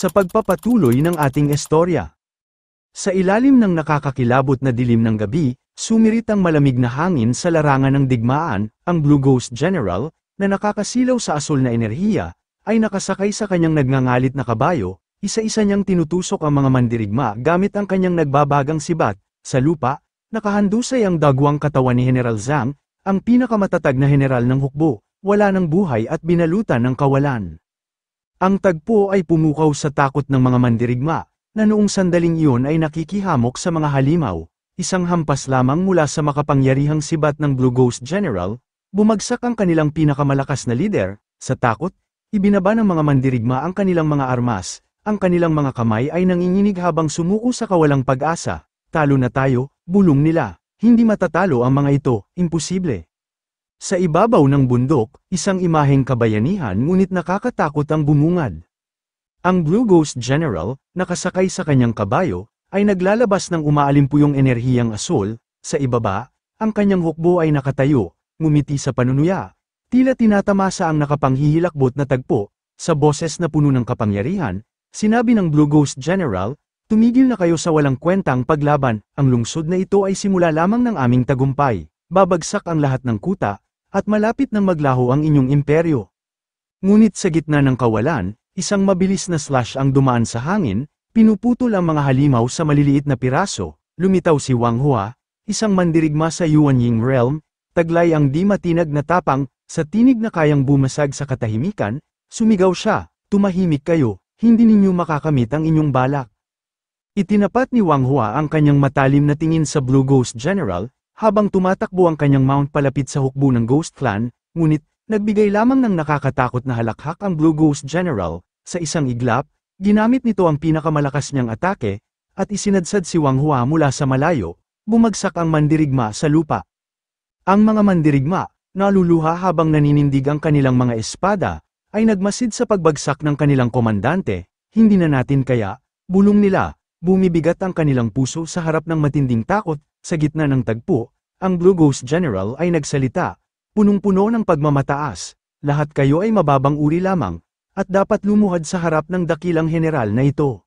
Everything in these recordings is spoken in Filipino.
sa pagpapatuloy ng ating istorya. Sa ilalim ng nakakakilabot na dilim ng gabi, sumirit ang malamig na hangin sa larangan ng digmaan, ang Blue Ghost General, na nakakasilaw sa asul na enerhiya, ay nakasakay sa kanyang nagngangalit na kabayo, isa-isa niyang tinutusok ang mga mandirigma gamit ang kanyang nagbabagang sibat. Sa lupa, nakahandusay ang dagwang katawan ni General Zhang, ang pinakamatatag na general ng hukbo, wala ng buhay at binalutan ng kawalan. Ang tagpo ay pumukaw sa takot ng mga mandirigma, na noong sandaling iyon ay nakikihamok sa mga halimaw. Isang hampas lamang mula sa makapangyarihang sibat ng Blue Ghost General, bumagsak ang kanilang pinakamalakas na lider. Sa takot, ibinaba ng mga mandirigma ang kanilang mga armas, ang kanilang mga kamay ay nanginginig habang sumuko sa kawalang pag-asa. Talo na tayo, bulong nila. Hindi matatalo ang mga ito, imposible. Sa ibabaw ng bundok, isang imaheng kabayanihan ngunit nakakatakot ang bumungad. Ang Blue Ghost General, nakasakay sa kanyang kabayo, ay naglalabas ng umaalimpuyong enerhiyang asul. Sa ibaba, ang kanyang hukbo ay nakatayo, ngumiti sa panunuya. Tila tinatamasa ang nakapanghihilakbot na tagpo. Sa boses na puno ng kapangyarihan, sinabi ng Blue Ghost General, "Tumigil na kayo sa walang kwentang paglaban, ang lungsod na ito ay simula lamang ng aming tagumpay. Babagsak ang lahat ng kuta, at malapit nang maglaho ang inyong imperyo." Ngunit sa gitna ng kawalan, isang mabilis na slash ang dumaan sa hangin, pinuputol ang mga halimaw sa maliliit na piraso. Lumitaw si Wang Hua, isang mandirigma sa Yuanying Realm, taglay ang di matinag na tapang, sa tinig na kayang bumasag sa katahimikan. Sumigaw siya, "Tumahimik kayo, hindi ninyo makakamit ang inyong balak." Itinapat ni Wang Hua ang kanyang matalim na tingin sa Blue Ghost General, habang tumatakbo ang kanyang mount palapit sa hukbo ng Ghost Clan, ngunit, nagbigay lamang ng nakakatakot na halakhak ang Blue Ghost General. Sa isang iglap, ginamit nito ang pinakamalakas niyang atake, at isinadsad si Wang Hua mula sa malayo. Bumagsak ang mandirigma sa lupa. Ang mga mandirigma, naluluha habang naninindig ang kanilang mga espada, ay nagmasid sa pagbagsak ng kanilang komandante. "Hindi na natin kaya," bulong nila. Bumibigat ang kanilang puso sa harap ng matinding takot. Sa gitna ng tagpo, ang Blue Ghost General ay nagsalita, punong-puno ng pagmamataas. "Lahat kayo ay mababang uri lamang, at dapat lumuhad sa harap ng dakilang general na ito."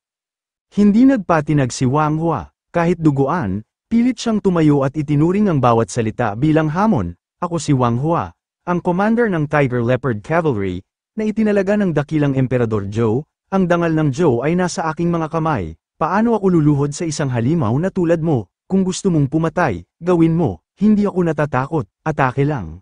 Hindi nagpatinag si Wang Hua, kahit duguan, pilit siyang tumayo at itinuring ang bawat salita bilang hamon. "Ako si Wang Hua, ang commander ng Tiger Leopard Cavalry, na itinalaga ng dakilang Emperador Zhou. Ang dangal ng Zhou ay nasa aking mga kamay. Paano ako luluhod sa isang halimaw na tulad mo? Kung gusto mong pumatay, gawin mo, hindi ako natatakot, atake lang."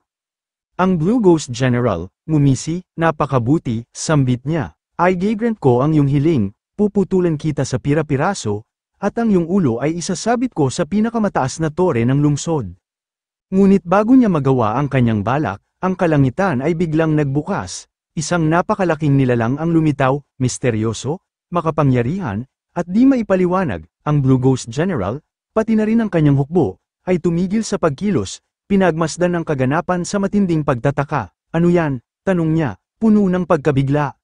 Ang Blue Ghost General, ngumisi, "Napakabuti," sambit niya. "Ay gagrant ko ang iyong hiling, puputulan kita sa pira-piraso, at ang iyong ulo ay isasabit ko sa pinakamataas na tore ng lungsod." Ngunit bago niya magawa ang kanyang balak, ang kalangitan ay biglang nagbukas. Isang napakalaking nilalang ang lumitaw, misteryoso, makapangyarihan, at di maipaliwanag. Ang Blue Ghost General, pati na rin ang kanyang hukbo, ay tumigil sa pagkilos, pinagmasdan ng kaganapan sa matinding pagtataka. "Ano yan?" tanong niya, puno ng pagkabigla.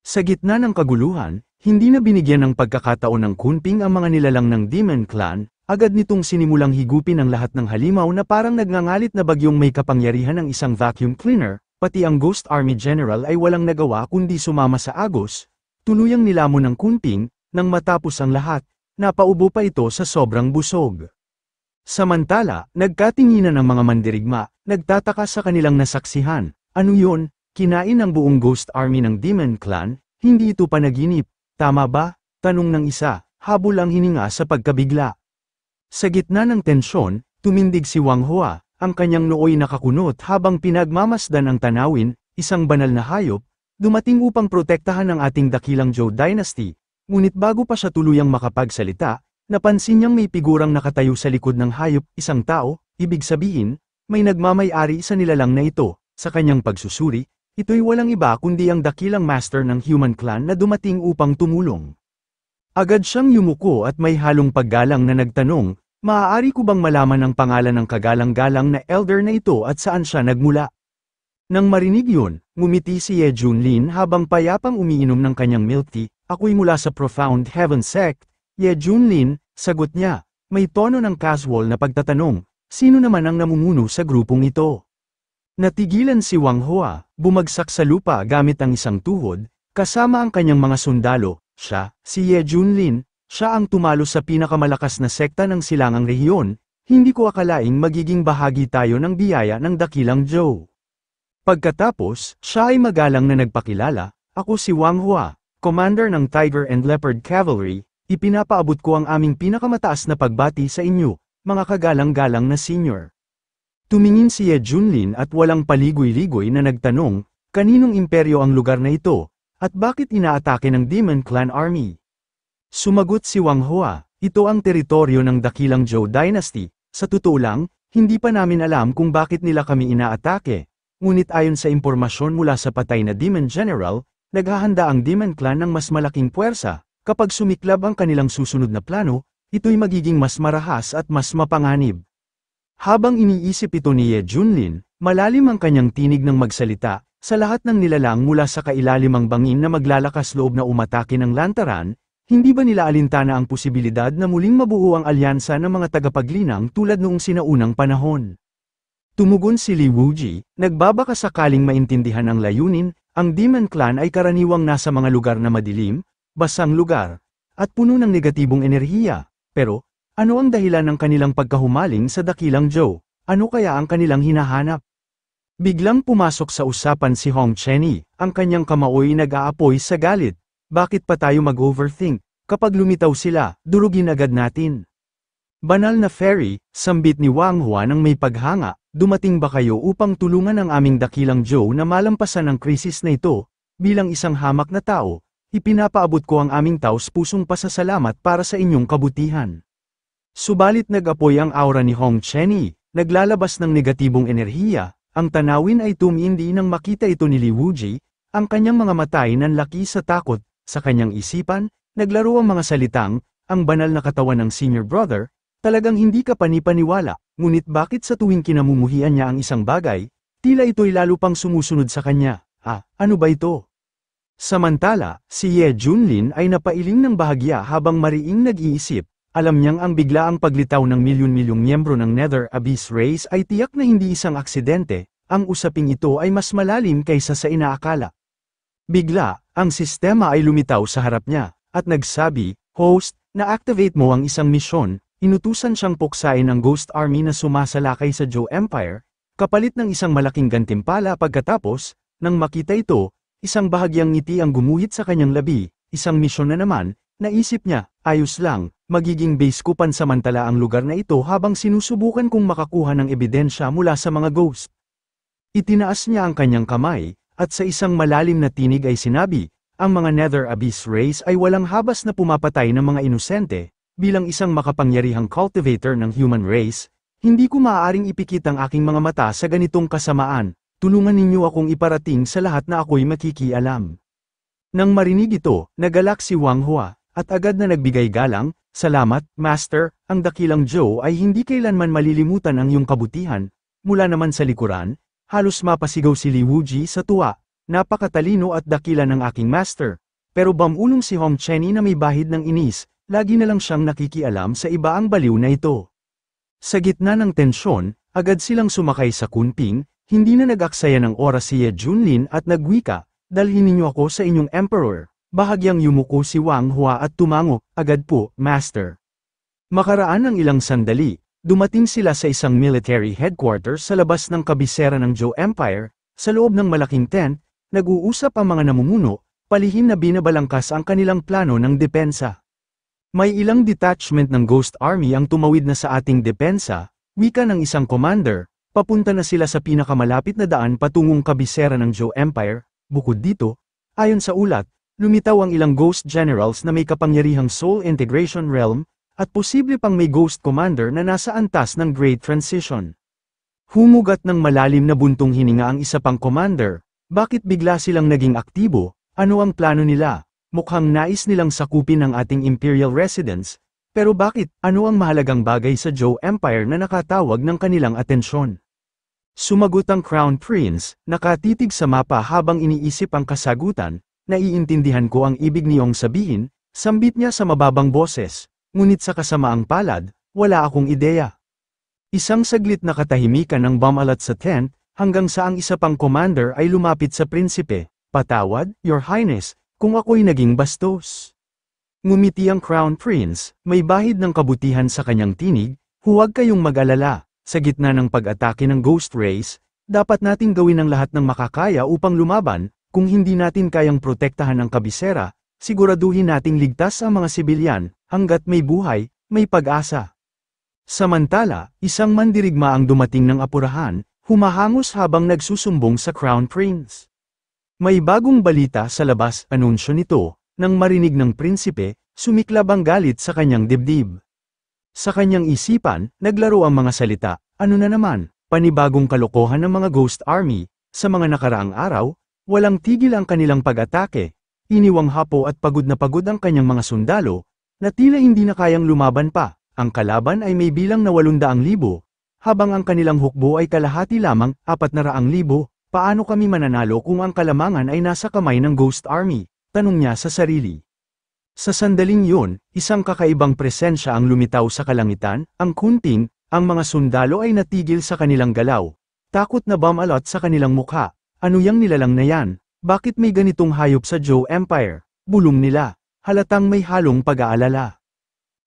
Sa gitna ng kaguluhan, hindi na binigyan ng pagkakataon ng Kunping ang mga nilalang ng Demon Clan, agad nitong sinimulang higupin ang lahat ng halimaw na parang nagngangalit na bagyong may kapangyarihan ng isang vacuum cleaner. Pati ang Ghost Army General ay walang nagawa kundi sumama sa agos. Tuluyang nilamon ng Kunping. Nang matapos ang lahat, napaubo pa ito sa sobrang busog. Samantala, nagkatinginan ang mga mandirigma, nagtataka sa kanilang nasaksihan. "Ano yun? Kinain ang buong Ghost Army ng Demon Clan, hindi ito panaginip, tama ba?" tanong ng isa, habol ang hininga sa pagkabigla. Sa gitna ng tensyon, tumindig si Wang Hua, ang kanyang nooy nakakunot habang pinagmamasdan ang tanawin. Isang banal na hayop, dumating upang protektahan ang ating dakilang Zhou Dynasty. Ngunit bago pa siya tuluyang makapagsalita, napansin niyang may figurang nakatayo sa likod ng hayop, isang tao. Ibig sabihin, may nagmamay-ari sa nilalang na ito. Sa kanyang pagsusuri, ito'y walang iba kundi ang dakilang master ng Human Clan na dumating upang tumulong. Agad siyang yumuko at may halong paggalang na nagtanong, "Maaari ko bang malaman ang pangalan ng kagalang-galang na elder na ito at saan siya nagmula?" Nang marinig yun, ngumiti si Ye Junlin habang payapang umiinom ng kanyang milk tea. "Ako'y mula sa Profound Heaven Sect." "Ye Junlin," sagot niya, may tono ng casual na pagtatanong, "Sino naman ang namumuno sa grupong ito?" Natigilan si Wang Hua, bumagsak sa lupa gamit ang isang tuhod, kasama ang kanyang mga sundalo. Si Ye Junlin, siya ang tumalo sa pinakamalakas na sekta ng silangang rehiyon, hindi ko akalaing magiging bahagi tayo ng biyaya ng Dakilang Zhou. Pagkatapos, siya ay magalang na nagpakilala, ako si Wang Hua, Commander ng Tiger and Leopard Cavalry, ipinapaabot ko ang aming pinakamataas na pagbati sa inyo, mga kagalang-galang na senior. Tumingin si Ye Junlin at walang paligoy-ligoy na nagtanong, kaninong imperyo ang lugar na ito, at bakit inaatake ng Demon Clan Army? Sumagot si Wang Hua, ito ang teritoryo ng Dakilang Zhou Dynasty, sa totoo lang, hindi pa namin alam kung bakit nila kami inaatake. Ngunit ayon sa impormasyon mula sa patay na Demon General, naghahanda ang Demon Clan ng mas malaking puwersa, kapag sumiklab ang kanilang susunod na plano, ito'y magiging mas marahas at mas mapanganib. Habang iniisip ito ni Ye Junlin, malalim ang kanyang tinig ng magsalita, sa lahat ng nilalang mula sa kailalimang bangin na maglalakas loob na umatake ng lantaran, hindi ba nila alintana ang posibilidad na muling mabuo ang alyansa ng mga tagapaglinang tulad noong sinaunang panahon? Tumugon si Li Wuji, nagbabaka sakaling maintindihan ang layunin, ang Demon Clan ay karaniwang nasa mga lugar na madilim, basang lugar, at puno ng negatibong enerhiya, pero, ano ang dahilan ng kanilang pagkahumaling sa Dakilang Zhou? Ano kaya ang kanilang hinahanap? Biglang pumasok sa usapan si Hong Chenny, ang kanyang kamaoy nag-aapoy sa galit. Bakit pa tayo mag-overthink? Kapag lumitaw sila, durugin agad natin. Banal na fairy, sambit ni Wang Hua nang may paghanga, dumating ba kayo upang tulungan ang aming Dakilang Zhou na malampasan ang krisis na ito? Bilang isang hamak na tao, ipinapaabot ko ang aming taos-pusong pasasalamat para sa inyong kabutihan. Subalit nag-apoy ang aura ni Hong Chenny, naglalabas ng negatibong enerhiya, ang tanawin ay tumindi nang makita ito ni Li Wuji, ang kanyang mga mata ay nanlaki sa takot, sa kanyang isipan, naglaro ang mga salitang, ang banal na katawan ng senior brother, talagang hindi ka panipaniwala, ngunit bakit sa tuwing kinamumuhian niya ang isang bagay, tila ito'y lalo pang sumusunod sa kanya, ano ba ito? Samantala, si Ye Junlin ay napailing ng bahagya habang mariing nag-iisip. Alam niyang ang biglaang paglitaw ng milyon-milyong miyembro ng Nether Abyss Race ay tiyak na hindi isang aksidente, ang usaping ito ay mas malalim kaysa sa inaakala. Bigla, ang sistema ay lumitaw sa harap niya, at nagsabi, Host, na-activate mo ang isang misyon, inutusan siyang puksain ang Ghost Army na sumasalakay sa Zhou Empire, kapalit ng isang malaking gantimpala pagkatapos, nang makita ito, isang bahagyang ngiti ang gumuhit sa kanyang labi, isang misyon na naman, naisip niya, ayos lang. Magiging base ko pansamantala ang lugar na ito habang sinusubukan kong makakuha ng ebidensya mula sa mga ghost. Itinaas niya ang kanyang kamay, at sa isang malalim na tinig ay sinabi, ang mga Nether Abyss Race ay walang habas na pumapatay ng mga inosente, bilang isang makapangyarihang cultivator ng human race, hindi ko maaaring ipikit ang aking mga mata sa ganitong kasamaan, tulungan ninyo akong iparating sa lahat na ako'y makikialam. Nang marinig ito, nagalak si Wang Hua, at agad na nagbigay galang, Salamat, Master, ang Dakilang Zhou ay hindi kailanman malilimutan ang iyong kabutihan. Mula naman sa likuran, halos mapasigaw si Li Wuji sa tuwa, napakatalino at dakila ng aking Master. Pero bamulong si Hong Chenny na may bahid ng inis, lagi na lang siyang nakikialam sa iba ang baliw na ito. Sa gitna ng tensyon, agad silang sumakay sa Kunping, hindi na nag-aksaya ng oras si Ye Junlin at nagwika, dalhin ninyo ako sa inyong Emperor. Bahagyang yumuko si Wang Hua at tumango, agad po, Master. Makaraan ng ilang sandali, dumating sila sa isang military headquarters sa labas ng kabisera ng Zhou Empire, sa loob ng malaking tent, nag-uusap ang mga namumuno, palihim na binabalangkas ang kanilang plano ng depensa. May ilang detachment ng Ghost Army ang tumawid na sa ating depensa, wika ng isang commander, papunta na sila sa pinakamalapit na daan patungong kabisera ng Zhou Empire, bukod dito, ayon sa ulat, lumitaw ang ilang Ghost Generals na may kapangyarihang Soul Integration Realm, at posible pang may Ghost Commander na nasa antas ng Great Transition. Humugat ng malalim na buntong hininga ang isa pang Commander, bakit bigla silang naging aktibo, ano ang plano nila, mukhang nais nilang sakupin ang ating Imperial Residence, pero bakit, ano ang mahalagang bagay sa Zhou Empire na nakatawag ng kanilang atensyon? Sumagot ang Crown Prince, nakatitig sa mapa habang iniisip ang kasagutan. Naiintindihan ko ang ibig niyong sabihin, sambit niya sa mababang boses, ngunit sa kasamaang palad, wala akong ideya. Isang saglit na katahimikan ng bumalat sa tent, hanggang sa ang isa pang commander ay lumapit sa prinsipe, patawad, Your Highness, kung ako'y naging bastos. Ngumiti ang Crown Prince, may bahid ng kabutihan sa kanyang tinig, huwag kayong mag-alala, sa gitna ng pag-atake ng Ghost Race, dapat nating gawin ang lahat ng makakaya upang lumaban, kung hindi natin kayang protektahan ang kabisera, siguraduhin nating ligtas ang mga sibilyan, hanggat may buhay, may pag-asa. Samantala, isang mandirigma ang dumating ng apurahan, humahangos habang nagsusumbong sa Crown Prince. May bagong balita sa labas, anunsyo nito, nang marinig ng prinsipe, sumiklab ang galit sa kanyang dibdib. Sa kanyang isipan, naglaro ang mga salita, ano na naman, panibagong kalokohan ng mga Ghost Army, sa mga nakaraang araw, walang tigil ang kanilang pag-atake, iniwang hapo at pagod na pagod ang kanyang mga sundalo, na tila hindi na kayang lumaban pa, ang kalaban ay may bilang na 800,000, habang ang kanilang hukbo ay kalahati lamang, 400,000, paano kami mananalo kung ang kalamangan ay nasa kamay ng Ghost Army, tanong niya sa sarili. Sa sandaling yun, isang kakaibang presensya ang lumitaw sa kalangitan, ang kunting, ang mga sundalo ay natigil sa kanilang galaw. Takot na bumalot sa kanilang mukha, ano yang nilalang na yan, bakit may ganitong hayop sa Zhou Empire, bulong nila, halatang may halong pag-aalala.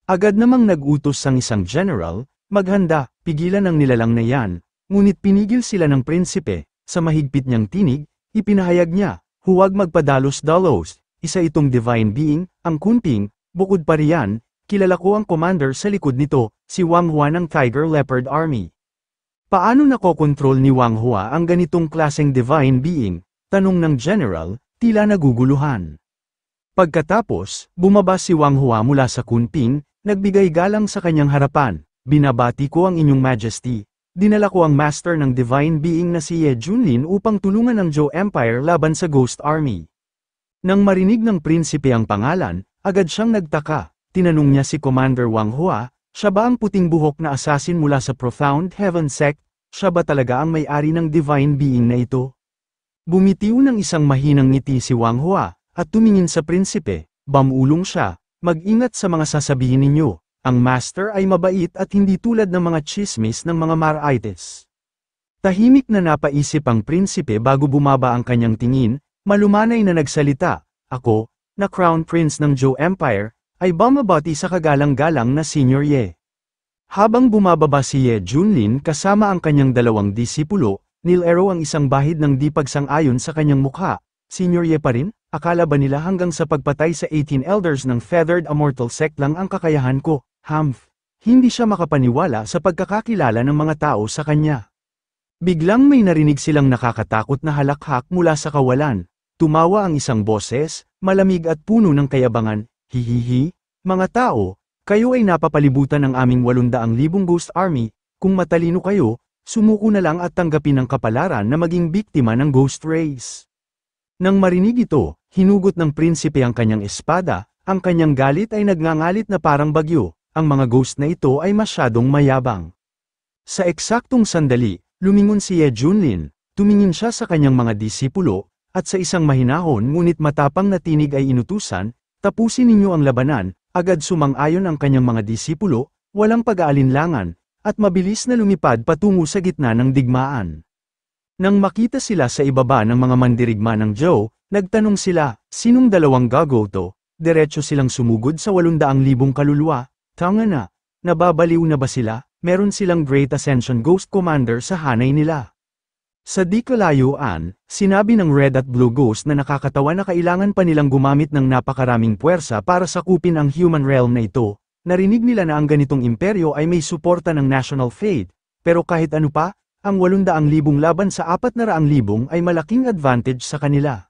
Agad namang nag-utos ang isang general, maghanda, pigilan ang nilalang na yan, ngunit pinigil sila ng prinsipe, sa mahigpit niyang tinig, ipinahayag niya, huwag magpadalos-dalos. Isa itong divine being, ang kunting, bukod pa riyan, kilala ko ang commander sa likod nito, si Wang Hua ng Tiger Leopard Army. Paano nakokontrol ni Wang Hua ang ganitong klaseng divine being? Tanong ng general, tila naguguluhan. Pagkatapos, bumaba si Wang Hua mula sa kunping, nagbigay galang sa kanyang harapan, binabati ko ang inyong majesty. Dinala ko ang master ng divine being na si Ye Junlin upang tulungan ang Zhou Empire laban sa Ghost Army. Nang marinig ng prinsipe ang pangalan, agad siyang nagtaka, tinanong niya si Commander Wang Hua, siya ba ang puting buhok na assassin mula sa Profound Heaven Sect, siya ba talaga ang may-ari ng divine being na ito? Bumitiw ng isang mahinang ngiti si Wang Hua, at tumingin sa prinsipe, bamulong siya, mag-ingat sa mga sasabihin ninyo, ang master ay mabait at hindi tulad ng mga chismis ng mga Maraites. Tahimik na napaisip ang prinsipe bago bumaba ang kanyang tingin, malumanay na nagsalita, ako, na Crown Prince ng Zhou Empire, ay bumabati sa kagalang-galang na Senior Ye. Habang bumababa si Ye Junlin kasama ang kanyang dalawang disipulo, nilero ang isang bahid ng di pagsang-ayon sa kanyang mukha, Senior Ye pa rin, akala ba nila hanggang sa pagpatay sa 18 elders ng Feathered Immortal Sect lang ang kakayahan ko, Humph. Hindi siya makapaniwala sa pagkakakilala ng mga tao sa kanya. Biglang may narinig silang nakakatakot na halakhak mula sa kawalan. Tumawa ang isang boses, malamig at puno ng kayabangan, hihihi, mga tao, kayo ay napapalibutan ng aming 800,000 Ghost Army, kung matalino kayo, sumuko na lang at tanggapin ang kapalaran na maging biktima ng Ghost Race. Nang marinig ito, hinugot ng prinsipe ang kanyang espada, ang kanyang galit ay nagngangalit na parang bagyo, ang mga ghost na ito ay masyadong mayabang. Sa eksaktong sandali, lumingon si Ye Junlin, tumingin siya sa kanyang mga disipulo, at sa isang mahinahon ngunit matapang na tinig ay inutusan, tapusin ninyo ang labanan, agad sumang-ayon ang kanyang mga disipulo, walang pag-aalinlangan, at mabilis na lumipad patungo sa gitna ng digmaan. Nang makita sila sa ibaba ng mga mandirigma ng Zhou, nagtanong sila, sinong dalawang gago to? Diretso silang sumugod sa 800,000 kaluluwa, tanga na, nababaliw na ba sila? Meron silang Great Ascension Ghost Commander sa hanay nila. Sa di kalayuan, sinabi ng Red at Blue Ghost na nakakatawa na kailangan pa nilang gumamit ng napakaraming puwersa para sakupin ang human realm na ito. Narinig nila na ang ganitong imperyo ay may suporta ng National Fade, pero kahit ano pa, ang 800,000 laban sa 400,000 ay malaking advantage sa kanila.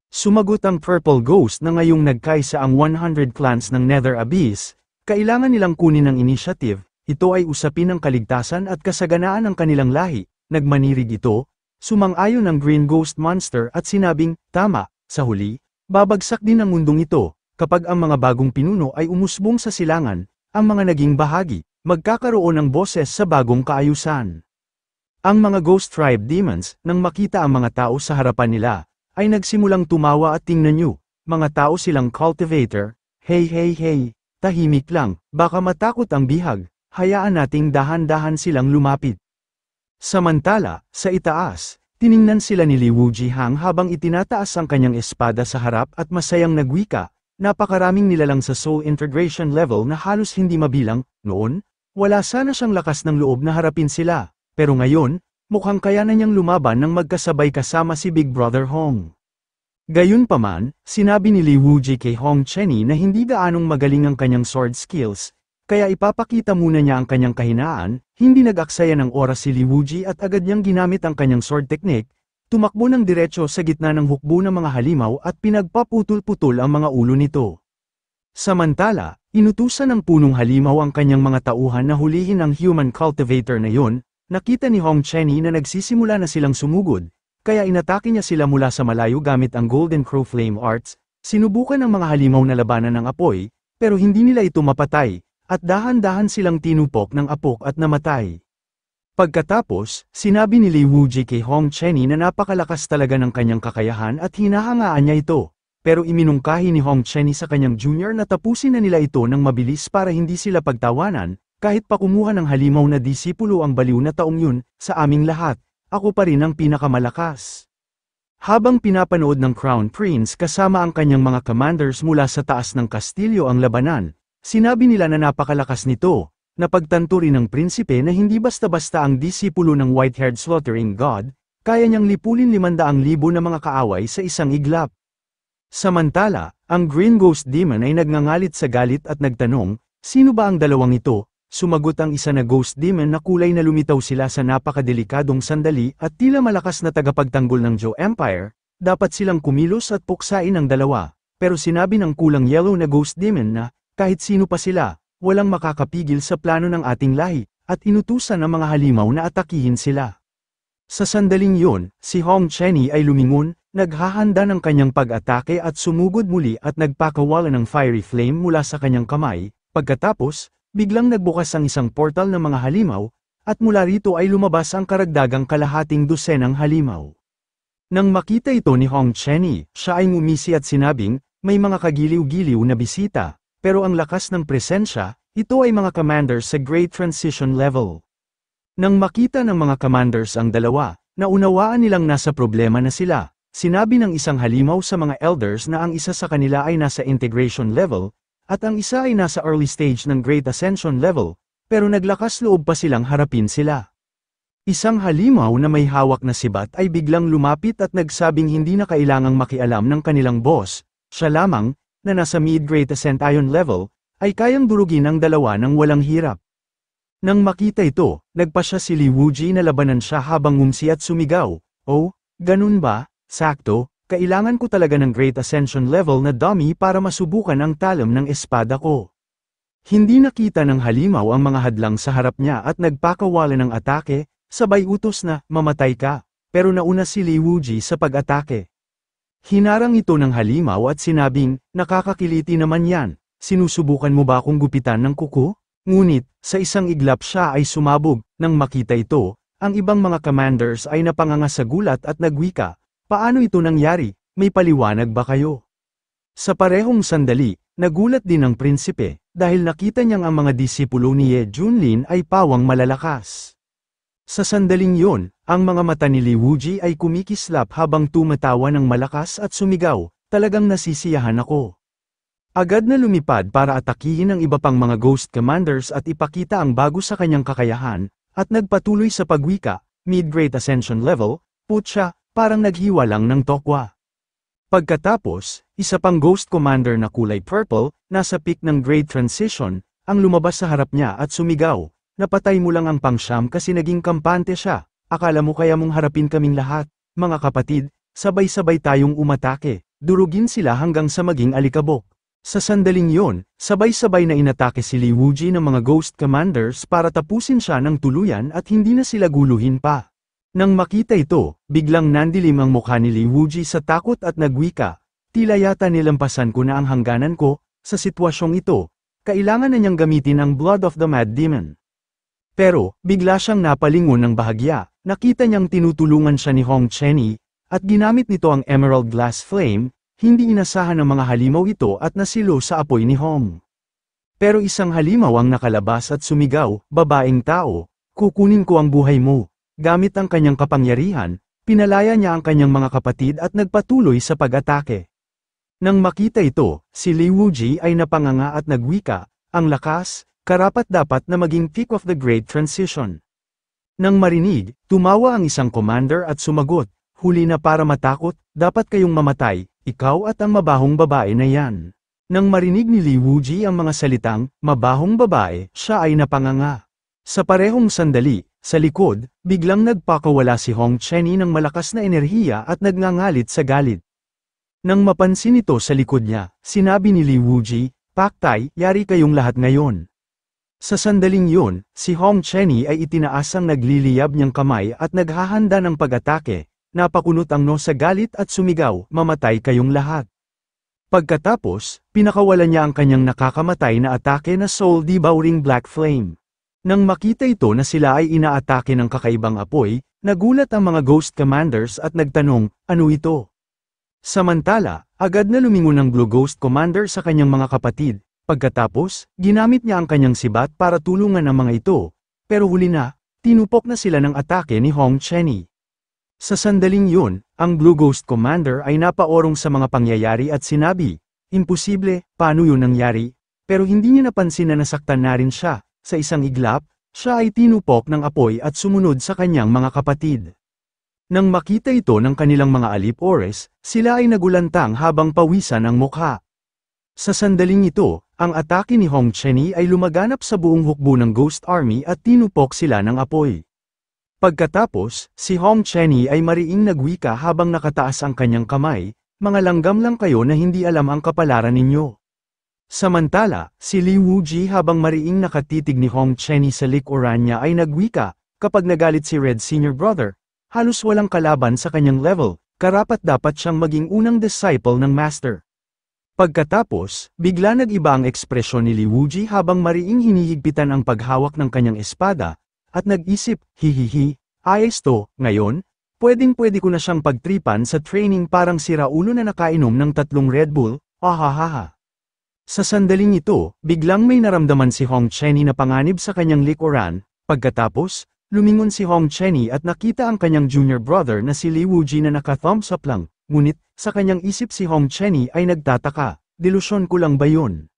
Sumagot ang Purple Ghost na ngayong nagkaisa ang 100 clans ng Nether Abyss, kailangan nilang kunin ang initiative, ito ay usapin ng kaligtasan at kasaganaan ng kanilang lahi. Nagmanirig ito, sumang-ayon ng Green Ghost Monster at sinabing, tama, sa huli, babagsak din ang mundong ito, kapag ang mga bagong pinuno ay umusbong sa silangan, ang mga naging bahagi, magkakaroon ng boses sa bagong kaayusan. Ang mga Ghost Tribe Demons, nang makita ang mga tao sa harapan nila, ay nagsimulang tumawa at tingnan nyo, mga tao silang cultivator, hey, tahimik lang, baka matakot ang bihag, hayaan nating dahan-dahan silang lumapit. Samantala, sa itaas, tiningnan sila ni Li Wujihang habang itinataas ang kanyang espada sa harap at masayang nagwika, Napakaraming nilalang sa soul integration level na halos hindi mabilang. Noon, wala sana siyang lakas ng loob na harapin sila, pero ngayon, mukhang kaya na niyang lumaban ng magkasabay kasama si Big Brother Hong. Gayunpaman, sinabi ni Li Wuji kay Hong Chenny na hindi gaanong magaling ang kanyang sword skills, kaya ipapakita muna niya ang kanyang kahinaan. Hindi nag-aksaya ng oras si Li Wuji at agad niyang ginamit ang kanyang sword technique, tumakbo ng diretso sa gitna ng hukbo ng mga halimaw at pinagpaputol-putol ang mga ulo nito. Samantala, inutusan ng punong halimaw ang kanyang mga tauhan na hulihin ang human cultivator na yun. Nakita ni Hong Chenny na nagsisimula na silang sumugod, kaya inatake niya sila mula sa malayo gamit ang Golden Crow Flame Arts. Sinubukan ng mga halimaw na labanan ng apoy, pero hindi nila ito mapatay, at dahan-dahan silang tinupok ng apok at namatay. Pagkatapos, sinabi ni Li Wuji kay Hong Chenny na napakalakas talaga ng kanyang kakayahan at hinahangaan niya ito, pero iminungkahi ni Hong Chenny sa kanyang junior na tapusin na nila ito ng mabilis para hindi sila pagtawanan. Kahit pa kumuha ng halimaw na disipulo ang baliw na taong yun, sa aming lahat, ako pa rin ang pinakamalakas. Habang pinapanood ng Crown Prince kasama ang kanyang mga commanders mula sa taas ng kastilyo ang labanan, sinabi nila na napakalakas nito, napagtanto rin ng prinsipe na hindi basta-basta ang disipulo ng White-Haired Slaughtering God, kaya niyang lipulin 500,000 na mga kaaway sa isang iglap. Samantala, ang Green Ghost Demon ay nagngangalit sa galit at nagtanong, sino ba ang dalawang ito? Sumagot ang isa na ghost demon na kulay na lumitaw sila sa napakadelikadong sandali at tila malakas na tagapagtanggol ng Zhou Empire, dapat silang kumilos at puksain ang dalawa, pero sinabi ng kulang yellow na ghost demon na, kahit sino pa sila, walang makakapigil sa plano ng ating lahi, at inutusan ang mga halimaw na atakihin sila. Sa sandaling yun, si Hong Chenny ay lumingon, naghahanda ng kanyang pag-atake at sumugod muli at nagpakawala ng fiery flame mula sa kanyang kamay, pagkatapos, biglang nagbukas ang isang portal ng mga halimaw, at mula rito ay lumabas ang karagdagang kalahating dosenang halimaw. Nang makita ito ni Hong Chenny, siya ay ngumisi at sinabing, may mga kagiliw-giliw na bisita, pero ang lakas ng presensya, ito ay mga commanders sa Great Transition level. Nang makita ng mga commanders ang dalawa, naunawaan nilang nasa problema na sila. Sinabi ng isang halimaw sa mga elders na ang isa sa kanila ay nasa integration level, at ang isa ay nasa early stage ng Great Ascension level, pero naglakas loob pa silang harapin sila. Isang halimaw na may hawak na sibat ay biglang lumapit at nagsabing hindi na kailangang makialam ng kanilang boss, siya lamang, na nasa mid-Great Ascension level, ay kayang durugin ang dalawa ng walang hirap. Nang makita ito, nagpasya si Li Wuji na labanan siya habang ngumsi at sumigaw, "Oh, ganun ba? Sakto. Kailangan ko talaga ng Great Ascension level na dummy para masubukan ang talam ng espada ko." Hindi nakita ng halimaw ang mga hadlang sa harap niya at nagpakawala ng atake, sabay utos na, "Mamatay ka," pero nauna si Li Wuji sa pag-atake. Hinarang ito ng halimaw at sinabing, "Nakakakiliti naman yan, sinusubukan mo ba akong gupitan ng kuko?" Ngunit, sa isang iglap siya ay sumabog. Nang makita ito, ang ibang mga commanders ay napanganga sa gulat at nagwika, "Paano ito nangyari? May paliwanag ba kayo?" Sa parehong sandali, nagulat din ang prinsipe, dahil nakita niyang ang mga disipulo ni Ye Junlin ay pawang malalakas. Sa sandaling yon, ang mga mata ni Li Wuji ay kumikislap habang tumatawa ng malakas at sumigaw, "Talagang nasisiyahan ako." Agad na lumipad para atakihin ang iba pang mga ghost commanders at ipakita ang bago sa kanyang kakayahan, at nagpatuloy sa pagwika, mid-Great Ascension level, putya, parang naghiwa lang ng tokwa. Pagkatapos, isa pang ghost commander na kulay purple, nasa peak ng Great Transition, ang lumabas sa harap niya at sumigaw, "Napatay mo lang ang pangsyam kasi naging kampante siya, akala mo kaya mong harapin kaming lahat, mga kapatid, sabay-sabay tayong umatake, durugin sila hanggang sa maging alikabok." Sa sandaling yon, sabay-sabay na inatake si Li Wuji ng mga ghost commanders para tapusin siya ng tuluyan at hindi na sila guluhin pa. Nang makita ito, biglang nandilim ang mukha ni Li Wuji sa takot at nagwika, "Tila yata nilampasan ko na ang hangganan ko, sa sitwasyong ito, kailangan na niyang gamitin ang Blood of the Mad Demon." Pero, bigla siyang napalingon ng bahagya, nakita niyang tinutulungan siya ni Hong Chenny, at ginamit nito ang Emerald Glass Flame. Hindi inasahan ng mga halimaw ito at nasilo sa apoy ni Hong. Pero isang halimaw ang nakalabas at sumigaw, "Babaeng tao, kukunin ko ang buhay mo." Gamit ang kanyang kapangyarihan, pinalaya niya ang kanyang mga kapatid at nagpatuloy sa pag-atake. Nang makita ito, si Li Wuji ay napanganga at nagwika, ang lakas, karapat-dapat na maging peak of the Great Transition. Nang marinig, tumawa ang isang commander at sumagot, huli na para matakot, dapat kayong mamatay, ikaw at ang mabahong babae na yan. Nang marinig ni Li Wuji ang mga salitang, mabahong babae, siya ay napanganga. Sa parehong sandali, sa likod, biglang nagpakawala si Hong Chenny ng malakas na enerhiya at nagngangalit sa galit. Nang mapansin ito sa likod niya, sinabi ni Li Wuji, Paktay, yari kayong lahat ngayon. Sa sandaling yun, si Hong Chenny ay itinaas ang nagliliyab niyang kamay at naghahanda ng pag-atake, napakunot ang no sa galit at sumigaw, mamatay kayong lahat. Pagkatapos, pinakawalan niya ang kanyang nakakamatay na atake na Soul Devouring Black Flame. Nang makita ito na sila ay inaatake ng kakaibang apoy, nagulat ang mga Ghost Commanders at nagtanong, ano ito? Samantala, agad na lumingon ang Blue Ghost Commander sa kanyang mga kapatid. Pagkatapos, ginamit niya ang kanyang sibat para tulungan ang mga ito, pero huli na, tinupok na sila ng atake ni Hong Chenny. Sa sandaling yun, ang Blue Ghost Commander ay napaorong sa mga pangyayari at sinabi, imposible, paano yun nangyari? Pero hindi niya napansin na nasaktan na rin siya, sa isang iglap, siya ay tinupok ng apoy at sumunod sa kanyang mga kapatid. Nang makita ito ng kanilang mga alip-ores, sila ay nagulantang habang pawisan ang mukha. Sa sandaling ito, ang atake ni Hong Chenny ay lumaganap sa buong hukbo ng Ghost Army at tinupok sila ng apoy. Pagkatapos, si Hong Chenny ay mariing nagwika habang nakataas ang kanyang kamay, mga langgam lang kayo na hindi alam ang kapalaran ninyo. Samantala, si Li Wuji habang mariing nakatitig ni Hong Chenny sa likuran niya ay nagwika, kapag nagalit si Red Senior Brother, halos walang kalaban sa kanyang level, karapat-dapat siyang maging unang disciple ng Master. Pagkatapos, bigla nag-iba ang ekspresyon ni Li Wuji habang mariing hinihigpitan ang paghawak ng kanyang espada, at nag-isip, hihihi, ayos to, ngayon, pwedeng-pwede ko na siyang pagtripan sa training parang si Raulo na nakainom ng 3 Red Bull, ahahaha. Sa sandaling ito, biglang may naramdaman si Hong Chenny na panganib sa kanyang likuran, pagkatapos, lumingon si Hong Chenny at nakita ang kanyang junior brother na si Li Wuji na naka-thumbs up lang, ngunit, sa kanyang isip si Hong Chenny ay nagtataka, delusyon ko lang ba yun?